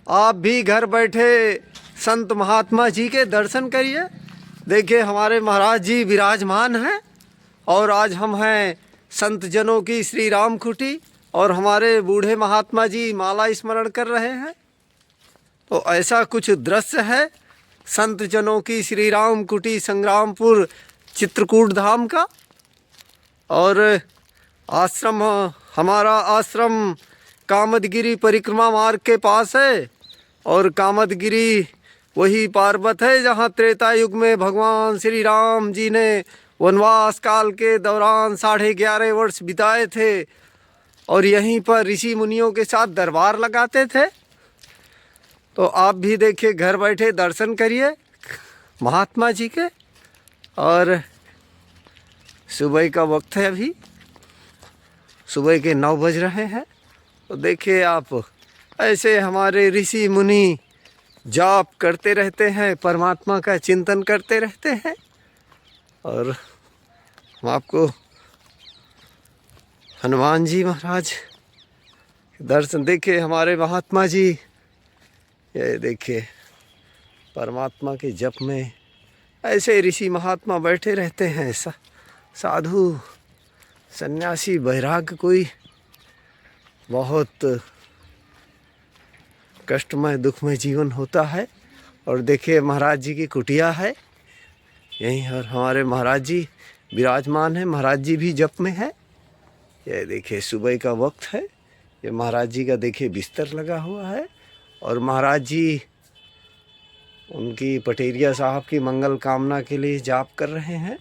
आप भी घर बैठे संत महात्मा जी के दर्शन करिए। देखिए हमारे महाराज जी विराजमान हैं और आज हम हैं संत जनों की श्री राम कुटी और हमारे बूढ़े महात्मा जी माला स्मरण कर रहे हैं। तो ऐसा कुछ दृश्य है संत जनों की श्री राम कुटी संग्रामपुर चित्रकूट धाम का। और आश्रम, हमारा आश्रम कामदगिरी परिक्रमा मार्ग के पास है और कामदगिरी वही पर्वत है जहाँ त्रेता युग में भगवान श्री राम जी ने वनवास काल के दौरान 11.5 वर्ष बिताए थे और यहीं पर ऋषि मुनियों के साथ दरबार लगाते थे। तो आप भी देखिए घर बैठे दर्शन करिए महात्मा जी के। और सुबह का वक्त है, अभी सुबह के 9 बज रहे हैं। तो देखिए आप ऐसे हमारे ऋषि मुनि जाप करते रहते हैं, परमात्मा का चिंतन करते रहते हैं। और हम आपको हनुमान जी महाराज दर्शन, देखिए हमारे महात्मा जी, ये देखिए परमात्मा के जप में ऐसे ऋषि महात्मा बैठे रहते हैं। साधु सन्यासी वैराग्य कोई बहुत कष्टमय दुखमय जीवन होता है। और देखिए महाराज जी की कुटिया है यहीं और हमारे महाराज जी विराजमान हैं। महाराज जी भी जप में है। ये देखिए सुबह का वक्त है। ये महाराज जी का देखिए बिस्तर लगा हुआ है और महाराज जी उनकी पटेरिया साहब की मंगल कामना के लिए जाप कर रहे हैं।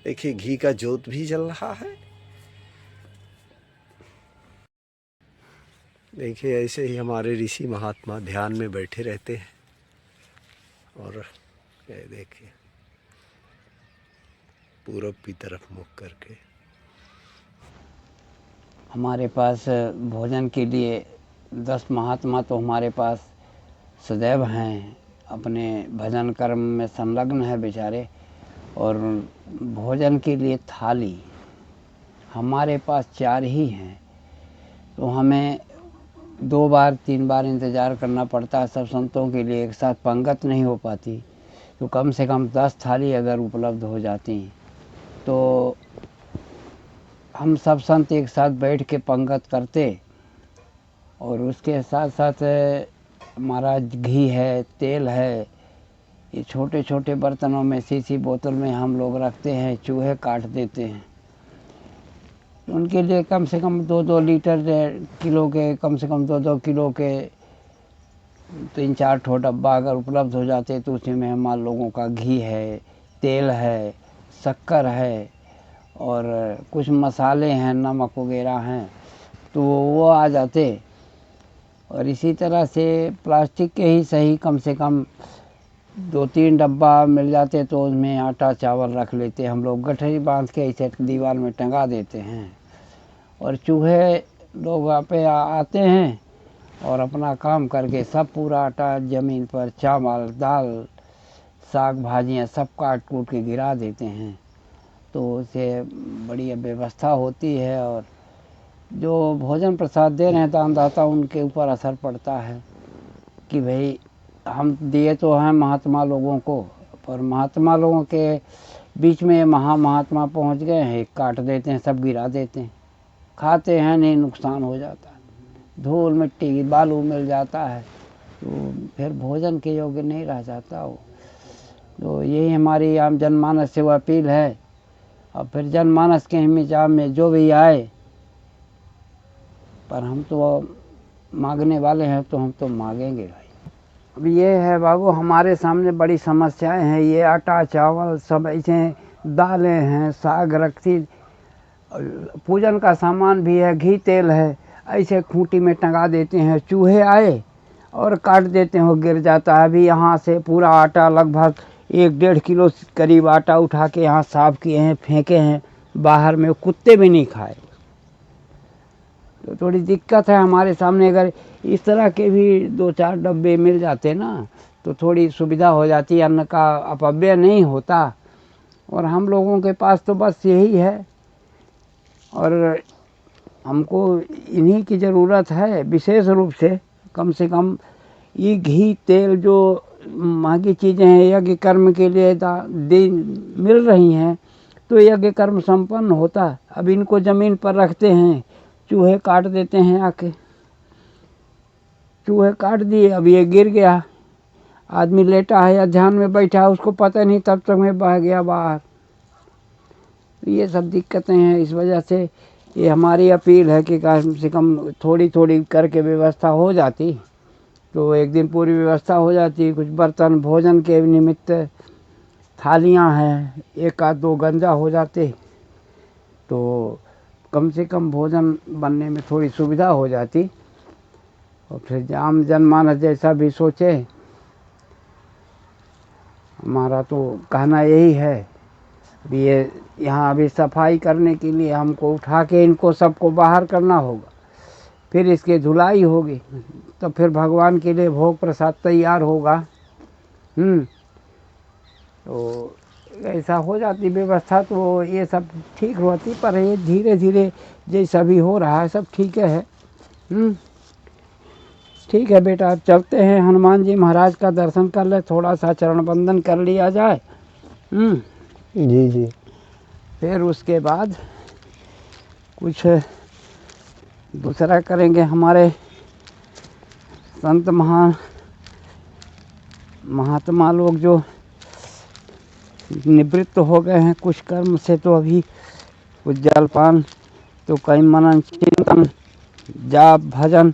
देखिए घी का जोत भी जल रहा है। देखिए ऐसे ही हमारे ऋषि महात्मा ध्यान में बैठे रहते हैं। और ये देखिए पूरब की तरफ मुख करके। हमारे पास भोजन के लिए 10 महात्मा तो हमारे पास सदैव हैं, अपने भजन कर्म में संलग्न है बेचारे। और भोजन के लिए थाली हमारे पास 4 ही हैं। तो हमें 2 बार 3 बार इंतज़ार करना पड़ता है। सब संतों के लिए एक साथ पंगत नहीं हो पाती। तो कम से कम 10 थाली अगर उपलब्ध हो जाती तो हम सब संत एक साथ बैठ के पंगत करते। और उसके साथ साथ हमारा घी है, तेल है, ये छोटे छोटे बर्तनों में शीशी बोतल में हम लोग रखते हैं। चूहे काट देते हैं उनके लिए कम से कम 2-2 लीटर किलो के, कम से कम 2-2 किलो के 3-4 ठो डब्बा अगर उपलब्ध हो जाते तो उसी में हमारे लोगों का घी है, तेल है, शक्कर है और कुछ मसाले हैं, नमक वगैरह हैं, तो वो आ जाते। और इसी तरह से प्लास्टिक के ही सही कम से कम 2-3 डब्बा मिल जाते तो उसमें आटा चावल रख लेते हम लोग। गठरी बांध के ऐसे दीवार में टंगा देते हैं। और चूहे लोग आते हैं और अपना काम करके सब पूरा आटा ज़मीन पर, चावल दाल साग भाजियाँ सब काट कूट के गिरा देते हैं। तो उससे बड़ी व्यवस्था होती है। और जो भोजन प्रसाद दे रहे हैं दानदाता, उनके ऊपर असर पड़ता है कि भाई हम दिए तो हैं महात्मा लोगों को, पर महात्मा लोगों के बीच में महात्मा पहुंच गए हैं, काट देते हैं, सब गिरा देते हैं, खाते हैं नहीं, नुकसान हो जाता है, धूल मिट्टी बालू मिल जाता है, तो फिर भोजन के योग्य नहीं रह जाता वो। तो यही हमारी आम जनमानस से वो अपील है। और फिर जनमानस के हिसाब में जो भी आए, पर हम तो मांगने वाले हैं तो हम तो मांगेंगे भाई। अब ये है बाबू, हमारे सामने बड़ी समस्याएं हैं। ये आटा चावल सब ऐसे दालें हैं, साग रखती, पूजन का सामान भी है, घी तेल है, ऐसे खूंटी में टंगा देते हैं। चूहे आए और काट देते हैं, वो गिर जाता है। अभी यहाँ से पूरा आटा लगभग 1-1.5 किलो करीब आटा उठा के यहाँ साफ किए हैं, फेंके हैं बाहर में, कुत्ते भी नहीं खाए। तो थोड़ी दिक्कत है हमारे सामने। अगर इस तरह के भी 2-4 डब्बे मिल जाते ना तो थोड़ी सुविधा हो जाती, अन्न का अपव्यय नहीं होता। और हम लोगों के पास तो बस यही है और हमको इन्हीं की ज़रूरत है विशेष रूप से। कम ये घी तेल जो महंगी चीज़ें हैं यज्ञ कर्म के लिए मिल रही हैं, तो यज्ञ कर्म संपन्न होता। अब इनको ज़मीन पर रखते हैं, चूहे काट देते हैं आके, चूहे काट दिए, अब ये गिर गया, आदमी लेटा है या ध्यान में बैठा है, उसको पता नहीं, तब तक में बह गया बाहर। ये सब दिक्कतें हैं। इस वजह से ये हमारी अपील है कि कम से कम थोड़ी थोड़ी करके व्यवस्था हो जाती तो एक दिन पूरी व्यवस्था हो जाती। कुछ बर्तन भोजन के निमित्त थालियां हैं, एक आध दो गंजा हो जाते तो कम से कम भोजन बनने में थोड़ी सुविधा हो जाती। और फिर आम जनमानस जैसा भी सोचे, हमारा तो कहना यही है। अभी ये यहाँ अभी सफाई करने के लिए हमको उठा के इनको सबको बाहर करना होगा, फिर इसकी धुलाई होगी, तो फिर भगवान के लिए भोग प्रसाद तैयार होगा। तो ऐसा हो जाती व्यवस्था, तो ये सब ठीक होती। पर ये धीरे धीरे जैसा भी हो रहा है सब ठीक है। ठीक है बेटा, अब चलते हैं, हनुमान जी महाराज का दर्शन कर ले, थोड़ा सा चरण बंदन कर लिया जाए। जी जी। फिर उसके बाद कुछ दूसरा करेंगे। हमारे संत महात्मा लोग जो निवृत्त हो गए हैं कुछ कर्म से, तो अभी कुछ जलपान, तो कई मनन चिंतन जाप भजन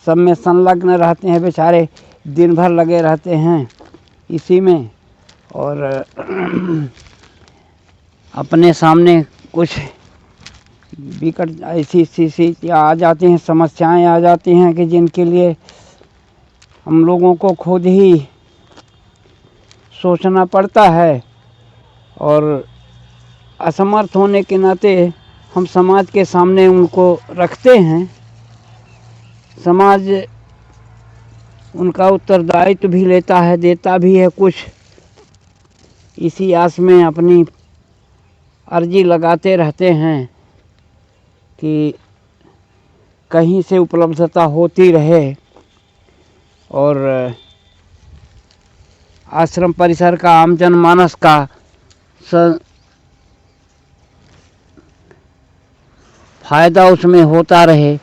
सब में संलग्न रहते हैं बेचारे, दिन भर लगे रहते हैं इसी में। और अपने सामने कुछ विकट ऐसी स्थिति आ जाती हैं, समस्याएं आ जाती हैं कि जिनके लिए हम लोगों को खुद ही सोचना पड़ता है। और असमर्थ होने के नाते हम समाज के सामने उनको रखते हैं। समाज उनका उत्तरदायित्व भी लेता है, देता भी है कुछ। इसी आस में अपनी अर्जी लगाते रहते हैं कि कहीं से उपलब्धता होती रहे और आश्रम परिसर का, आम जनमानस का फायदा उसमें होता रहे,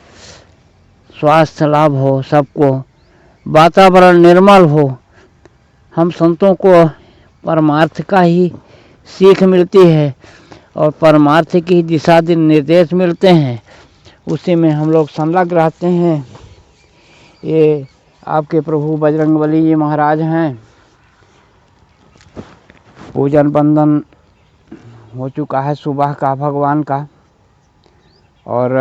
स्वास्थ्य लाभ हो सबको, वातावरण निर्मल हो। हम संतों को परमार्थ का ही सीख मिलती है और परमार्थ की दिशा निर्देश मिलते हैं, उसी में हम लोग संलग्न रहते हैं। ये आपके प्रभु बजरंगबली जी महाराज हैं, पूजन बंदन हो चुका है सुबह का भगवान का, और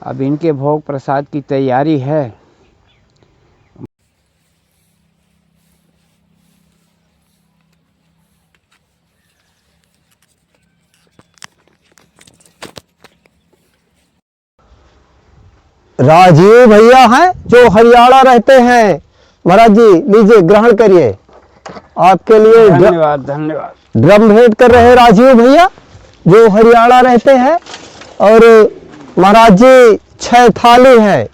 अब इनके भोग प्रसाद की तैयारी है। राजीव भैया हैं जो हरियाणा रहते हैं। महाराज जी लीजिए, ग्रहण करिए, आपके लिए धन्यवाद धन्यवाद। ड्रम भेंट कर रहे हैं राजीव भैया जो हरियाणा रहते हैं। और महाराज जी 6 थाली है,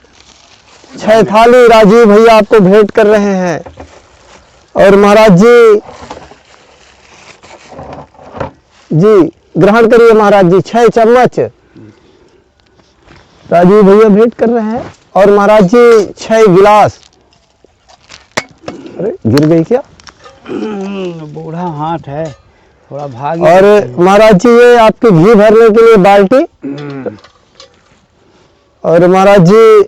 6 थाली राजीव भैया आपको भेंट कर रहे हैं। और महाराज जी ग्रहण करिए महाराज जी, 6 चम्मच राजीव भैया भेंट कर रहे हैं। और महाराज जी 6 गिलास। अरे गिर गई क्या? बूढ़ा हाथ है, थोड़ा भाग। और महाराज जी ये आपके घी भरने के लिए बाल्टी। और महाराज जी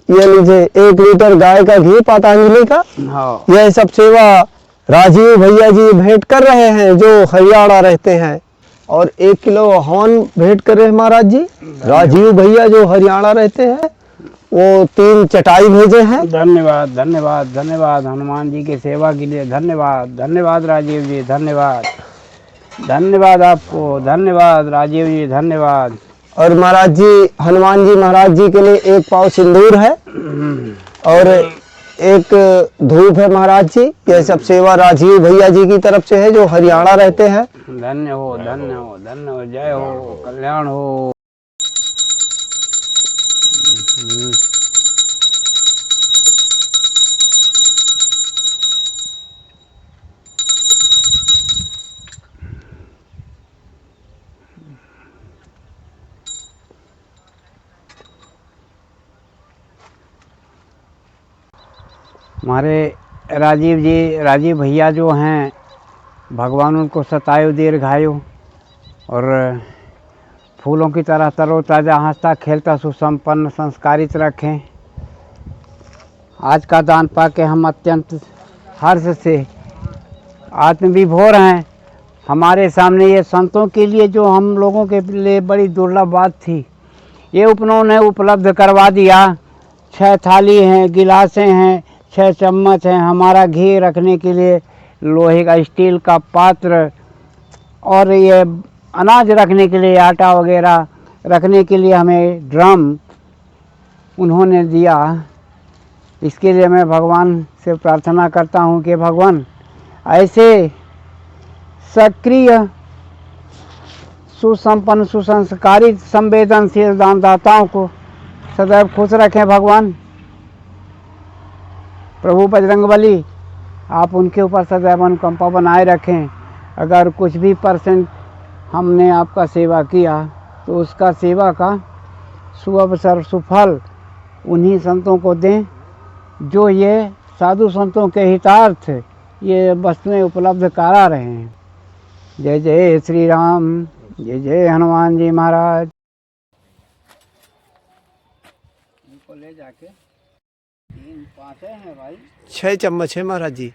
ये लीजिए 1 लीटर गाय का घी पतंजलि का। हाँ। यह सब सेवा राजीव भैया जी भेंट कर रहे हैं जो हरियाणा रहते हैं। और 1 किलो हवन भेंट कर रहे हैं महाराज जी। राजीव भैया जो हरियाणा रहते हैं वो 3 चटाई भेजे हैं। धन्यवाद धन्यवाद धन्यवाद, हनुमान जी की सेवा के लिए धन्यवाद धन्यवाद राजीव जी, धन्यवाद धन्यवाद आपको, धन्यवाद राजीव जी, धन्यवाद। और महाराज जी हनुमान जी महाराज जी के लिए 1 पाव सिंदूर है और 1 धूप है महाराज जी। यह सब सेवा राजीव भैया जी की तरफ से है जो हरियाणा रहते हैं। धन्य हो धन्य हो धन्य हो, जय हो, कल्याण हो। हमारे राजीव भैया जो हैं, भगवान उनको सतायो दीर्घायु और फूलों की तरह तरोताज़ा, हंसता खेलता, सुसंपन्न, संस्कारित रखें। आज का दान पाके हम अत्यंत हर्ष से आत्मविभोर हैं। हमारे सामने ये संतों के लिए जो हम लोगों के लिए बड़ी दुर्लभ बात थी, ये उन्होंने उपलब्ध करवा दिया। 6 थाली हैं, गिलासें हैं, 6 चम्मच हैं, हमारा घी रखने के लिए लोहे का स्टील का पात्र, और ये अनाज रखने के लिए, आटा वगैरह रखने के लिए हमें ड्रम उन्होंने दिया। इसके लिए मैं भगवान से प्रार्थना करता हूँ कि भगवान ऐसे सक्रिय, सुसंपन्न, सुसंस्कारित, संवेदनशील दानदाताओं को सदैव खुश रखें। भगवान प्रभु बजरंगबली, आप उनके ऊपर सदैव अनुकंपा बनाए रखें। अगर कुछ भी % हमने आपका सेवा किया तो उसका सेवा का सुअवसर, सुफल उन्हीं संतों को दें जो ये साधु संतों के हितार्थ ये वस्तुएं उपलब्ध करा रहे हैं। जय जय श्री राम, जय जय हनुमान जी महाराज। इनको ले जाके 3-5 हैं भाई, 6 चम्मच है महाराज जी।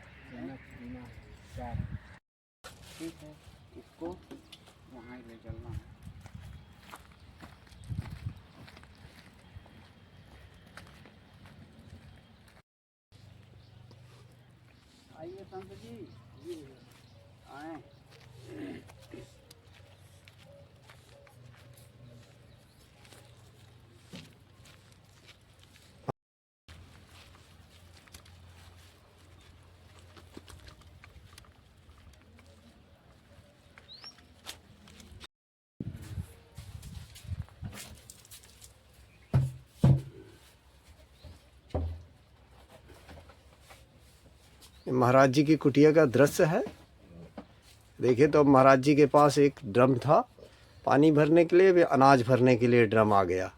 ठीक है, इसको वहाँ ले चलना है। आइए संत जी, आए। महाराज जी की कुटिया का दृश्य है। देखिए तो अब महाराज जी के पास एक ड्रम था पानी भरने के लिए, भी अनाज भरने के लिए ड्रम आ गया।